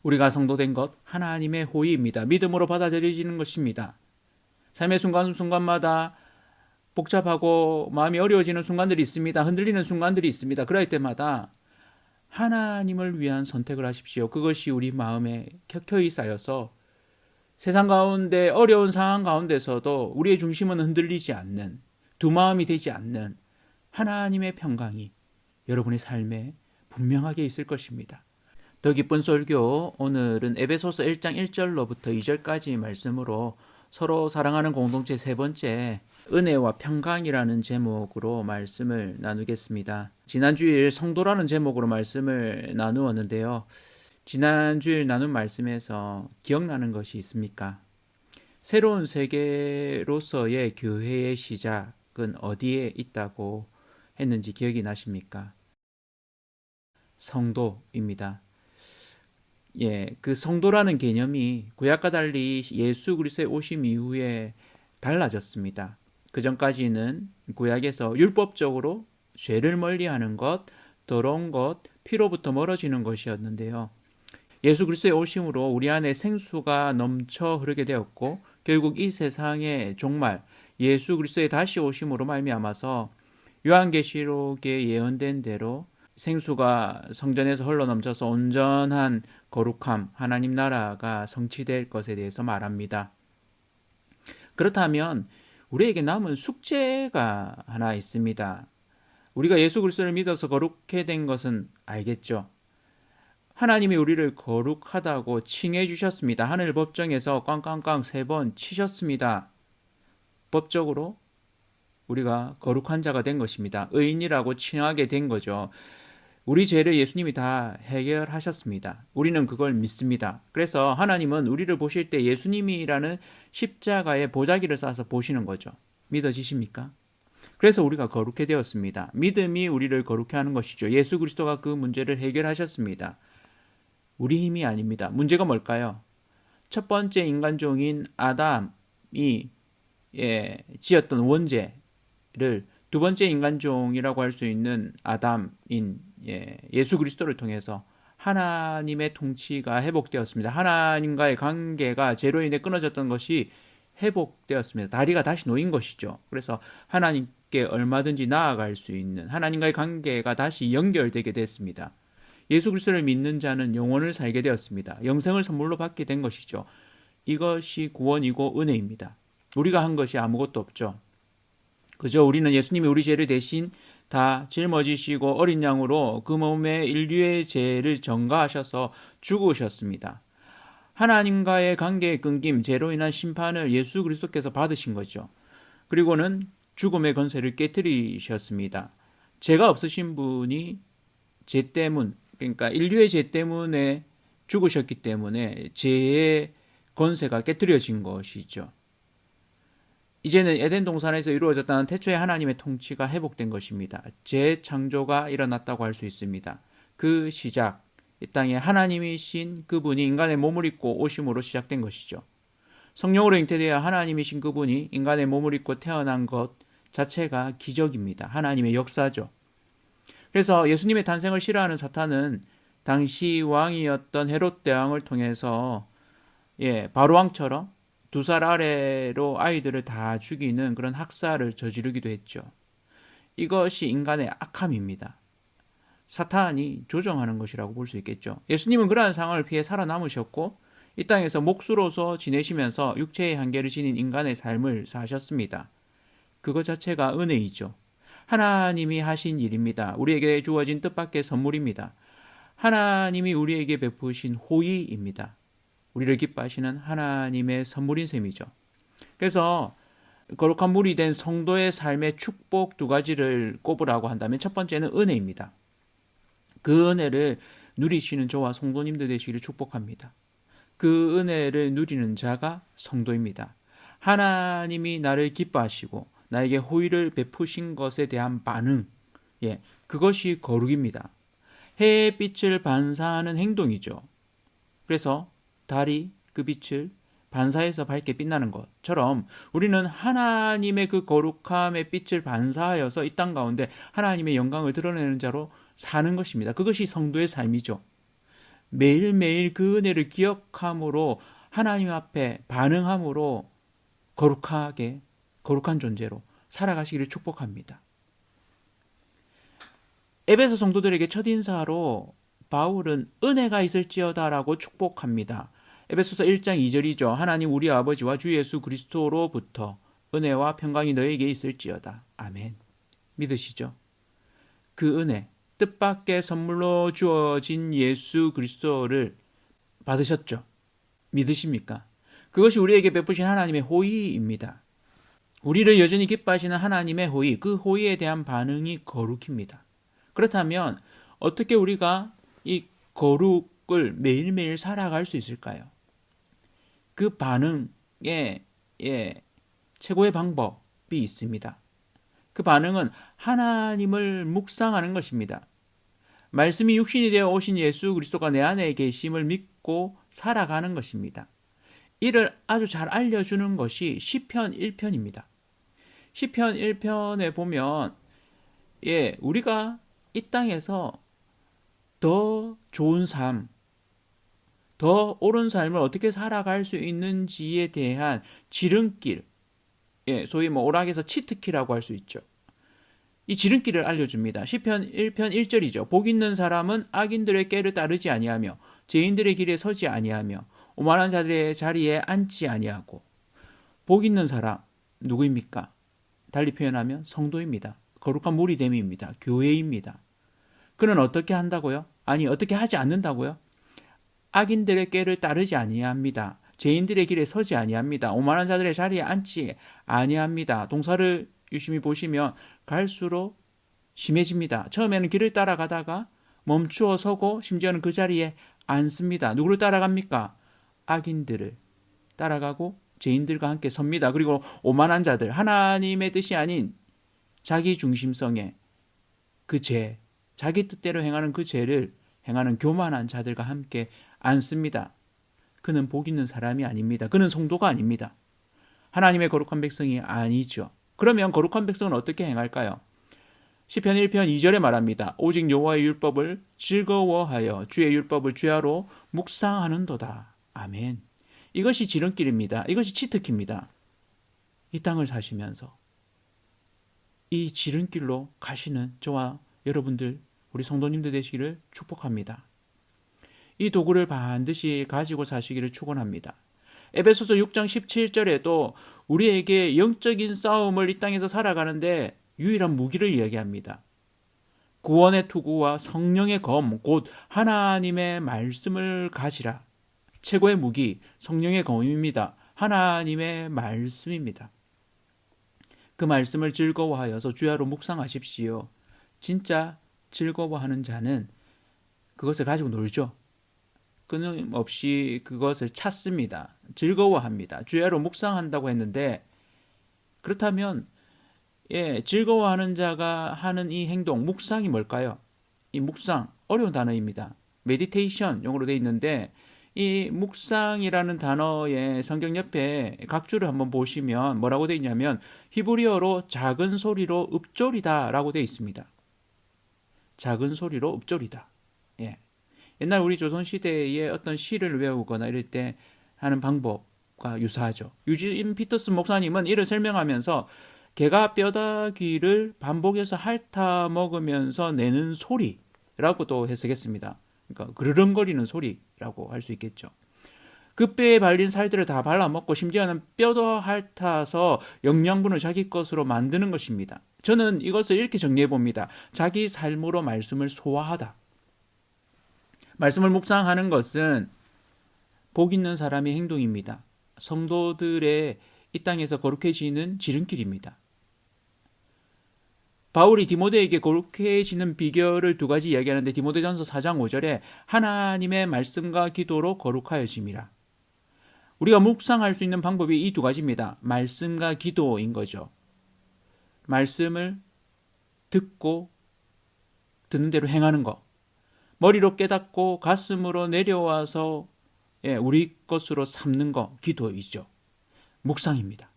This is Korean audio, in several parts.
우리가 성도된 것 하나님의 호의입니다. 믿음으로 받아들여지는 것입니다. 삶의 순간순간마다 복잡하고 마음이 어려워지는 순간들이 있습니다. 흔들리는 순간들이 있습니다. 그럴 때마다 하나님을 위한 선택을 하십시오. 그것이 우리 마음에 켜켜이 쌓여서 세상 가운데 어려운 상황 가운데서도 우리의 중심은 흔들리지 않는, 두 마음이 되지 않는 하나님의 평강이 여러분의 삶에 분명하게 있을 것입니다. 더 기쁜 설교, 오늘은 에베소서 1장 1절로부터 2절까지 말씀으로 서로 사랑하는 공동체 세 번째, 은혜와 평강이라는 제목으로 말씀을 나누겠습니다. 지난주일 성도라는 제목으로 말씀을 나누었는데요. 지난주일 나눈 말씀에서 기억나는 것이 있습니까? 새로운 세계로서의 교회의 시작은 어디에 있다고 했는지 기억이 나십니까? 성도입니다. 그 성도라는 개념이 구약과 달리 예수 그리스도의 오심 이후에 달라졌습니다. 그 전까지는 구약에서 율법적으로 죄를 멀리하는 것, 더러운 것, 피로부터 멀어지는 것이었는데요. 예수 그리스도의 오심으로 우리 안에 생수가 넘쳐 흐르게 되었고 결국 이 세상의 종말, 예수 그리스도의 다시 오심으로 말미암아서 요한계시록에 예언된 대로 생수가 성전에서 흘러넘쳐서 온전한 거룩함, 하나님 나라가 성취될 것에 대해서 말합니다. 그렇다면 우리에게 남은 숙제가 하나 있습니다. 우리가 예수 그리스도를 믿어서 거룩해 된 것은 알겠죠. 하나님이 우리를 거룩하다고 칭해 주셨습니다. 하늘 법정에서 꽝꽝꽝 3번 치셨습니다. 법적으로 우리가 거룩한 자가 된 것입니다. 의인이라고 칭하게 된 거죠. 우리 죄를 예수님이 다 해결하셨습니다. 우리는 그걸 믿습니다. 그래서 하나님은 우리를 보실 때 예수님이라는 십자가의 보자기를 쌓아서 보시는 거죠. 믿어지십니까? 그래서 우리가 거룩해 되었습니다. 믿음이 우리를 거룩해 하는 것이죠. 예수 그리스도가 그 문제를 해결하셨습니다. 우리 힘이 아닙니다. 문제가 뭘까요? 첫 번째 인간종인 아담이 지었던 원죄를 두 번째 인간종이라고 할 수 있는 아담인 예수 그리스도를 통해서 하나님의 통치가 회복되었습니다. 하나님과의 관계가 죄로 인해 끊어졌던 것이 회복되었습니다. 다리가 다시 놓인 것이죠. 그래서 하나님께 얼마든지 나아갈 수 있는 하나님과의 관계가 다시 연결되게 됐습니다. 예수 그리스도를 믿는 자는 영원을 살게 되었습니다. 영생을 선물로 받게 된 것이죠. 이것이 구원이고 은혜입니다. 우리가 한 것이 아무것도 없죠. 그저 우리는 예수님이 우리 죄를 대신 다 짊어지시고 어린 양으로 그 몸에 인류의 죄를 전가하셔서 죽으셨습니다. 하나님과의 관계의 끊김, 죄로 인한 심판을 예수 그리스도께서 받으신 거죠. 그리고는 죽음의 권세를 깨뜨리셨습니다. 죄가 없으신 분이 죄 때문, 그러니까 인류의 죄 때문에 죽으셨기 때문에 죄의 권세가 깨뜨려진 것이죠. 이제는 에덴 동산에서 이루어졌다는 태초의 하나님의 통치가 회복된 것입니다. 재창조가 일어났다고 할 수 있습니다. 그 시작, 이 땅에 하나님이신 그분이 인간의 몸을 입고 오심으로 시작된 것이죠. 성령으로 잉태되어 하나님이신 그분이 인간의 몸을 입고 태어난 것 자체가 기적입니다. 하나님의 역사죠. 그래서 예수님의 탄생을 싫어하는 사탄은 당시 왕이었던 헤롯 대왕을 통해서 바로왕처럼 2살 아래로 아이들을 다 죽이는 그런 학살을 저지르기도 했죠. 이것이 인간의 악함입니다. 사탄이 조정하는 것이라고 볼 수 있겠죠. 예수님은 그러한 상황을 피해 살아남으셨고 이 땅에서 목수로서 지내시면서 육체의 한계를 지닌 인간의 삶을 사셨습니다. 그것 자체가 은혜이죠. 하나님이 하신 일입니다. 우리에게 주어진 뜻밖의 선물입니다. 하나님이 우리에게 베푸신 호의입니다. 우리를 기뻐하시는 하나님의 선물인 셈이죠. 그래서 거룩한 물이 된 성도의 삶의 축복 2가지를 꼽으라고 한다면 첫 번째는 은혜입니다. 그 은혜를 누리시는 저와 성도님들 되시기를 축복합니다. 그 은혜를 누리는 자가 성도입니다. 하나님이 나를 기뻐하시고 나에게 호의를 베푸신 것에 대한 반응, 그것이 거룩입니다. 해의 빛을 반사하는 행동이죠. 그래서 달이 그 빛을 반사해서 밝게 빛나는 것처럼 우리는 하나님의 그 거룩함의 빛을 반사하여서 이 땅 가운데 하나님의 영광을 드러내는 자로 사는 것입니다. 그것이 성도의 삶이죠. 매일매일 그 은혜를 기억함으로 하나님 앞에 반응함으로 거룩한 존재로 살아가시기를 축복합니다. 에베소 성도들에게 첫인사로 바울은 은혜가 있을지어다라고 축복합니다. 에베소서 1장 2절이죠. 하나님 우리 아버지와 주 예수 그리스도로부터 은혜와 평강이 너에게 있을지어다. 아멘. 믿으시죠? 그 은혜, 뜻밖의 선물로 주어진 예수 그리스도를 받으셨죠? 믿으십니까? 그것이 우리에게 베푸신 하나님의 호의입니다. 우리를 여전히 기뻐하시는 하나님의 호의, 그 호의에 대한 반응이 거룩입니다. 그렇다면 어떻게 우리가 이 거룩을 매일매일 살아갈 수 있을까요? 그 반응에 최고의 방법이 있습니다. 그 반응은 하나님을 묵상하는 것입니다. 말씀이 육신이 되어 오신 예수 그리스도가 내 안에 계심을 믿고 살아가는 것입니다. 이를 아주 잘 알려주는 것이 시편 1편입니다. 시편 1편에 보면 우리가 이 땅에서 더 좋은 삶, 더 옳은 삶을 어떻게 살아갈 수 있는지에 대한 지름길, 소위 오락에서 치트키라고 할 수 있죠. 이 지름길을 알려줍니다. 시편 1편 1절이죠. 복 있는 사람은 악인들의 꾀를 따르지 아니하며 죄인들의 길에 서지 아니하며 오만한 자들의 자리에 앉지 아니하고. 복 있는 사람 누구입니까? 달리 표현하면 성도입니다. 거룩한 무리됨입니다. 교회입니다. 그는 어떻게 한다고요? 아니, 어떻게 하지 않는다고요? 악인들의 꾀를 따르지 아니합니다. 죄인들의 길에 서지 아니합니다. 오만한 자들의 자리에 앉지 아니합니다. 동사를 유심히 보시면 갈수록 심해집니다. 처음에는 길을 따라가다가 멈추어 서고 심지어는 그 자리에 앉습니다. 누구를 따라갑니까? 악인들을 따라가고 죄인들과 함께 섭니다. 그리고 오만한 자들, 하나님의 뜻이 아닌 자기 중심성의 그 죄, 자기 뜻대로 행하는 그 죄를 행하는 교만한 자들과 함께 앉습니다. 그는 복 있는 사람이 아닙니다. 그는 성도가 아닙니다. 하나님의 거룩한 백성이 아니죠. 그러면 거룩한 백성은 어떻게 행할까요? 시편 1편 2절에 말합니다. 오직 여호와의 율법을 즐거워하여 주의 율법을 주야로 묵상하는도다. 아멘. 이것이 지름길입니다. 이것이 치트키입니다. 이 땅을 사시면서 이 지름길로 가시는 저와 여러분들, 우리 성도님들 되시기를 축복합니다. 이 도구를 반드시 가지고 사시기를 축원합니다. 에베소서 6장 17절에도 우리에게 영적인 싸움을 이 땅에서 살아가는데 유일한 무기를 이야기합니다. 구원의 투구와 성령의 검, 곧 하나님의 말씀을 가지라. 최고의 무기, 성령의 검입니다. 하나님의 말씀입니다. 그 말씀을 즐거워하여서 주야로 묵상하십시오. 진짜 즐거워하는 자는 그것을 가지고 놀죠. 끊임없이 그것을 찾습니다. 즐거워합니다. 주야로 묵상한다고 했는데, 그렇다면 즐거워하는 자가 하는 이 행동, 묵상이 뭘까요? 이 묵상, 어려운 단어입니다. 메디테이션 용어로 되어 있는데, 이 묵상이라는 단어의 성경 옆에 각주를 한번 보시면 뭐라고 되어 있냐면 히브리어로 작은 소리로 읊조리다 라고 되어 있습니다. 작은 소리로 읊조리다. 옛날 우리 조선시대의 어떤 시를 외우거나 이럴 때 하는 방법과 유사하죠. 유진 피터슨 목사님은 이를 설명하면서 개가 뼈다귀를 반복해서 핥아 먹으면서 내는 소리라고도 해석했습니다. 그러니까 그르렁거리는 소리라고 할 수 있겠죠. 그 뼈에 발린 살들을 다 발라먹고 심지어는 뼈도 핥아서 영양분을 자기 것으로 만드는 것입니다. 저는 이것을 이렇게 정리해 봅니다. 자기 삶으로 말씀을 소화하다. 말씀을 묵상하는 것은 복 있는 사람의 행동입니다. 성도들의 이 땅에서 거룩해지는 지름길입니다. 바울이 디모데에게 거룩해지는 비결을 두 가지 이야기하는데 디모데전서 4장 5절에 하나님의 말씀과 기도로 거룩하여짐이라. 우리가 묵상할 수 있는 방법이 이 두 가지입니다. 말씀과 기도인 거죠. 말씀을 듣고 듣는 대로 행하는 것. 머리로 깨닫고 가슴으로 내려와서 우리 것으로 삼는 것, 기도이죠. 묵상입니다.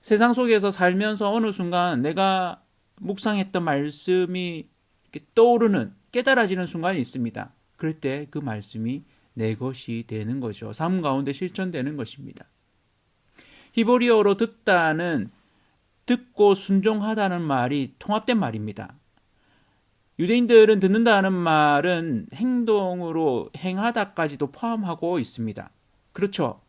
세상 속에서 살면서 어느 순간 내가 묵상했던 말씀이 이렇게 떠오르는, 깨달아지는 순간이 있습니다. 그럴 때 그 말씀이 내 것이 되는 거죠. 삶 가운데 실천되는 것입니다. 히브리어로 듣다는 듣고 순종하다는 말이 통합된 말입니다. 유대인들은 듣는다는 말은 행동으로 행하다까지도 포함하고 있습니다. 그렇죠.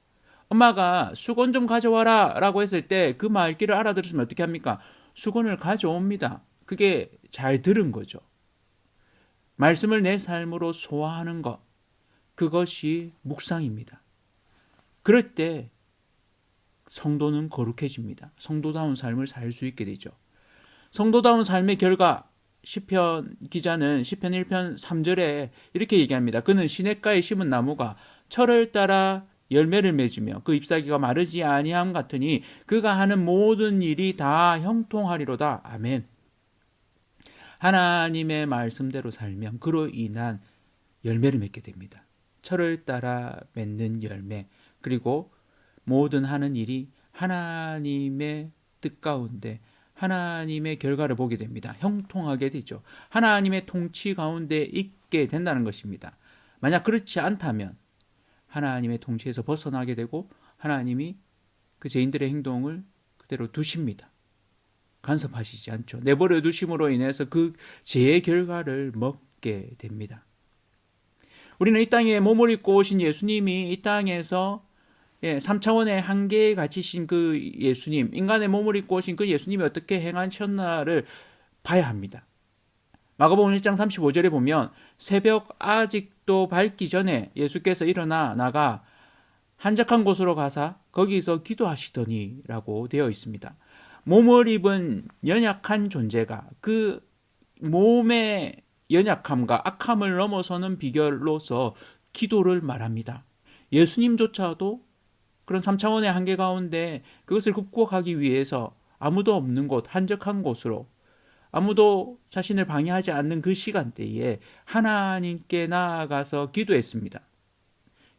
엄마가 수건 좀 가져와라 라고 했을 때 그 말귀를 알아들으시면 어떻게 합니까? 수건을 가져옵니다. 그게 잘 들은 거죠. 말씀을 내 삶으로 소화하는 것, 그것이 묵상입니다. 그럴 때 성도는 거룩해집니다. 성도다운 삶을 살 수 있게 되죠. 성도다운 삶의 결과, 시편 기자는 시편 1편 3절에 이렇게 얘기합니다. 그는 시냇가에 심은 나무가 철을 따라 열매를 맺으며 그 잎사귀가 마르지 아니함 같으니 그가 하는 모든 일이 다 형통하리로다. 아멘. 하나님의 말씀대로 살면 그로 인한 열매를 맺게 됩니다. 철을 따라 맺는 열매, 그리고 모든 하는 일이 하나님의 뜻 가운데 하나님의 결과를 보게 됩니다. 형통하게 되죠. 하나님의 통치 가운데 있게 된다는 것입니다. 만약 그렇지 않다면 하나님의 통치에서 벗어나게 되고 하나님이 그 죄인들의 행동을 그대로 두십니다. 간섭하시지 않죠. 내버려 두심으로 인해서 그 죄의 결과를 먹게 됩니다. 우리는 이 땅에 몸을 입고 오신 예수님이 이 땅에서 3차원의 한계에 갇히신 그 예수님, 인간의 몸을 입고 오신 그 예수님이 어떻게 행하셨나를 봐야 합니다. 마가복음 1장 35절에 보면 새벽 아직도 밝기 전에 예수께서 일어나 나가 한적한 곳으로 가사 거기서 기도하시더니 라고 되어 있습니다. 몸을 입은 연약한 존재가 그 몸의 연약함과 악함을 넘어서는 비결로서 기도를 말합니다. 예수님조차도 그런 3차원의 한계 가운데 그것을 극복하기 위해서 아무도 없는 곳, 한적한 곳으로 아무도 자신을 방해하지 않는 그 시간대에 하나님께 나아가서 기도했습니다.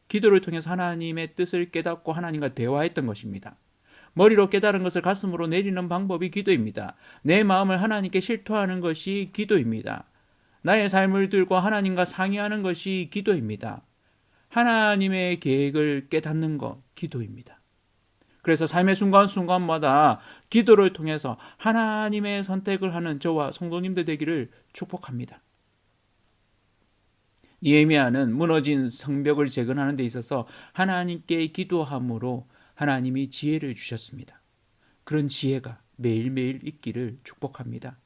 기도를 통해서 하나님의 뜻을 깨닫고 하나님과 대화했던 것입니다. 머리로 깨달은 것을 가슴으로 내리는 방법이 기도입니다. 내 마음을 하나님께 실토하는 것이 기도입니다. 나의 삶을 들고 하나님과 상의하는 것이 기도입니다. 하나님의 계획을 깨닫는 것, 기도입니다. 그래서 삶의 순간순간마다 기도를 통해서 하나님의 선택을 하는 저와 성도님들 되기를 축복합니다. 느헤미야는 무너진 성벽을 재건하는 데 있어서 하나님께 기도함으로 하나님이 지혜를 주셨습니다. 그런 지혜가 매일매일 있기를 축복합니다.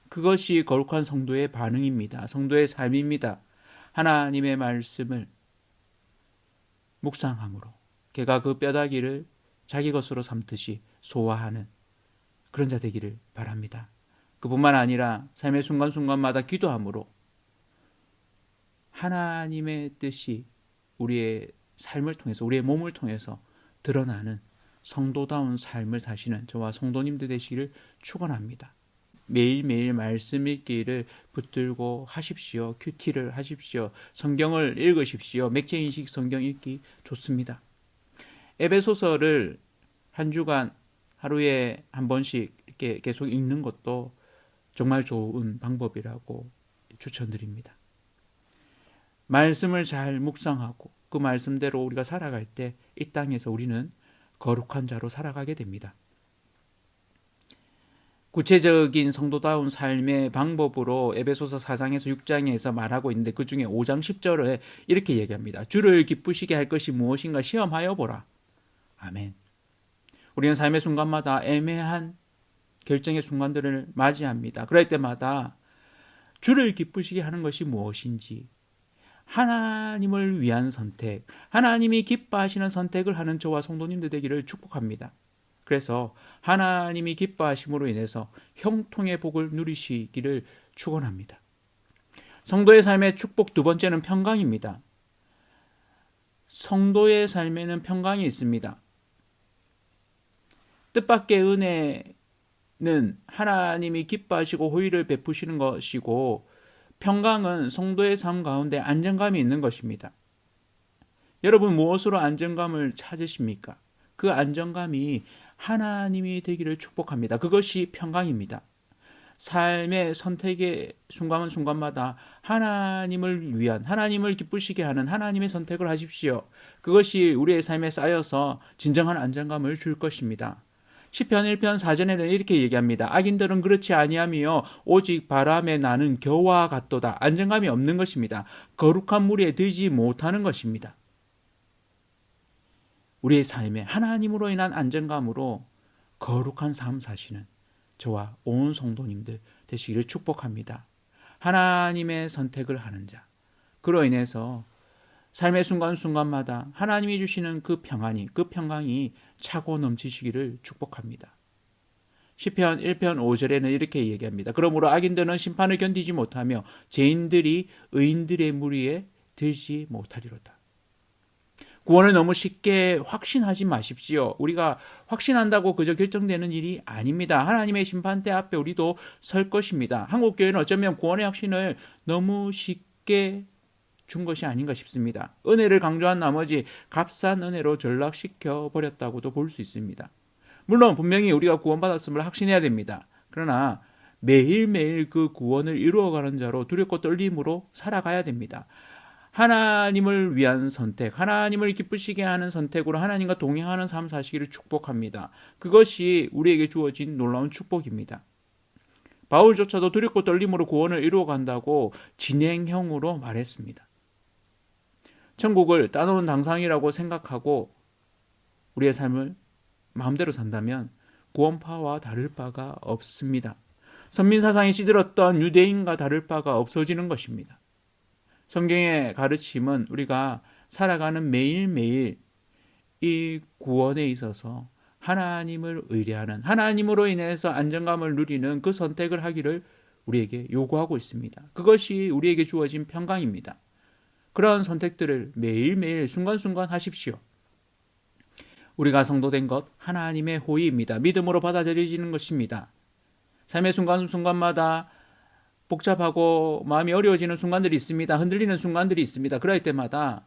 그것이 거룩한 성도의 반응입니다. 성도의 삶입니다. 하나님의 말씀을 묵상함으로 걔가 그 뼈다귀를 자기 것으로 삼듯이 소화하는 그런 자 되기를 바랍니다. 그뿐만 아니라 삶의 순간순간마다 기도함으로 하나님의 뜻이 우리의 삶을 통해서, 우리의 몸을 통해서 드러나는 성도다운 삶을 사시는 저와 성도님들 되시기를 축원합니다. 매일매일 말씀 읽기를 붙들고 하십시오. 큐티를 하십시오. 성경을 읽으십시오. 맥체인식 성경 읽기 좋습니다. 에베소서를 한 주간 하루에 한 번씩 이렇게 계속 읽는 것도 정말 좋은 방법이라고 추천드립니다. 말씀을 잘 묵상하고 그 말씀대로 우리가 살아갈 때 이 땅에서 우리는 거룩한 자로 살아가게 됩니다. 구체적인 성도다운 삶의 방법으로 에베소서 4장에서 6장에서 말하고 있는데 그 중에 5장 10절에 이렇게 얘기합니다. 주를 기쁘시게 할 것이 무엇인가 시험하여 보라. 아멘. 우리는 삶의 순간마다 애매한 결정의 순간들을 맞이합니다. 그럴 때마다 주를 기쁘시게 하는 것이 무엇인지, 하나님을 위한 선택, 하나님이 기뻐하시는 선택을 하는 저와 성도님들 되기를 축복합니다. 그래서 하나님이 기뻐하심으로 인해서 형통의 복을 누리시기를 축원합니다. 성도의 삶의 축복 두 번째는 평강입니다. 성도의 삶에는 평강이 있습니다. 뜻밖의 은혜는 하나님이 기뻐하시고 호의를 베푸시는 것이고, 평강은 성도의 삶 가운데 안정감이 있는 것입니다. 여러분 무엇으로 안정감을 찾으십니까? 그 안정감이 하나님이 되기를 축복합니다. 그것이 평강입니다. 삶의 선택의 순간순간마다 하나님을 위한, 하나님을 기쁘시게 하는 하나님의 선택을 하십시오. 그것이 우리의 삶에 쌓여서 진정한 안정감을 줄 것입니다. 시편 1편 4절에는 이렇게 얘기합니다. 악인들은 그렇지 아니하며 오직 바람에 나는 겨와 같도다. 안정감이 없는 것입니다. 거룩한 물에 들지 못하는 것입니다. 우리의 삶에 하나님으로 인한 안정감으로 거룩한 삶 사시는 저와 온 성도님들 되시기를 축복합니다. 하나님의 선택을 하는 자, 그로 인해서 삶의 순간순간마다 하나님이 주시는 그 평강이 차고 넘치시기를 축복합니다. 시편 1편 5절에는 이렇게 얘기합니다. 그러므로 악인들은 심판을 견디지 못하며 죄인들이 의인들의 무리에 들지 못하리로다. 구원을 너무 쉽게 확신하지 마십시오. 우리가 확신한다고 그저 결정되는 일이 아닙니다. 하나님의 심판대 앞에 우리도 설 것입니다. 한국교회는 어쩌면 구원의 확신을 너무 쉽게 준 것이 아닌가 싶습니다. 은혜를 강조한 나머지 값싼 은혜로 전락시켜 버렸다고도 볼 수 있습니다. 물론 분명히 우리가 구원받았음을 확신해야 됩니다. 그러나 매일매일 그 구원을 이루어가는 자로 두렵고 떨림으로 살아가야 됩니다. 하나님을 위한 선택, 하나님을 기쁘시게 하는 선택으로 하나님과 동행하는 삶 사시기를 축복합니다. 그것이 우리에게 주어진 놀라운 축복입니다. 바울조차도 두렵고 떨림으로 구원을 이루어간다고 진행형으로 말했습니다. 천국을 따놓은 당상이라고 생각하고 우리의 삶을 마음대로 산다면 구원파와 다를 바가 없습니다. 선민사상이 시들었던 유대인과 다를 바가 없어지는 것입니다. 성경의 가르침은 우리가 살아가는 매일매일 이 구원에 있어서 하나님을 의뢰하는, 하나님으로 인해서 안정감을 누리는 그 선택을 하기를 우리에게 요구하고 있습니다. 그것이 우리에게 주어진 평강입니다. 그런 선택들을 매일매일 순간순간 하십시오. 우리가 성도된 것 하나님의 호의입니다. 믿음으로 받아들여지는 것입니다. 삶의 순간순간마다 복잡하고 마음이 어려워지는 순간들이 있습니다. 흔들리는 순간들이 있습니다. 그럴 때마다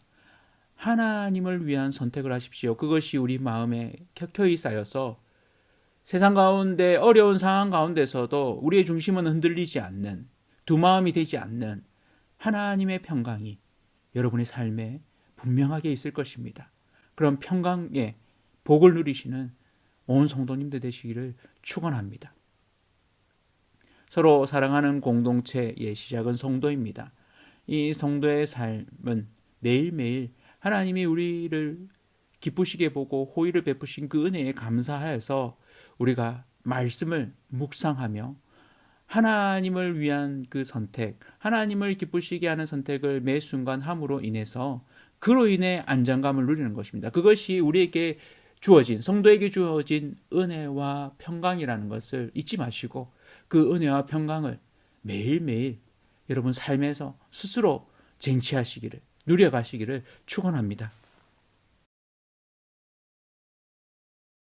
하나님을 위한 선택을 하십시오. 그것이 우리 마음에 켜켜이 쌓여서 세상 가운데 어려운 상황 가운데서도 우리의 중심은 흔들리지 않는, 두 마음이 되지 않는 하나님의 평강이 여러분의 삶에 분명하게 있을 것입니다. 그런 평강의 복을 누리시는 온 성도님들 되시기를 축원합니다. 서로 사랑하는 공동체의 시작은 성도입니다. 이 성도의 삶은 매일매일 하나님이 우리를 기쁘시게 보고 호의를 베푸신 그 은혜에 감사하여서 우리가 말씀을 묵상하며 하나님을 위한 그 선택, 하나님을 기쁘시게 하는 선택을 매 순간 함으로 인해서 그로 인해 안정감을 누리는 것입니다. 그것이 우리에게 주어진, 성도에게 주어진 은혜와 평강이라는 것을 잊지 마시고 그 은혜와 평강을 매일매일 여러분 삶에서 스스로 쟁취하시기를, 누려가시기를 축원합니다.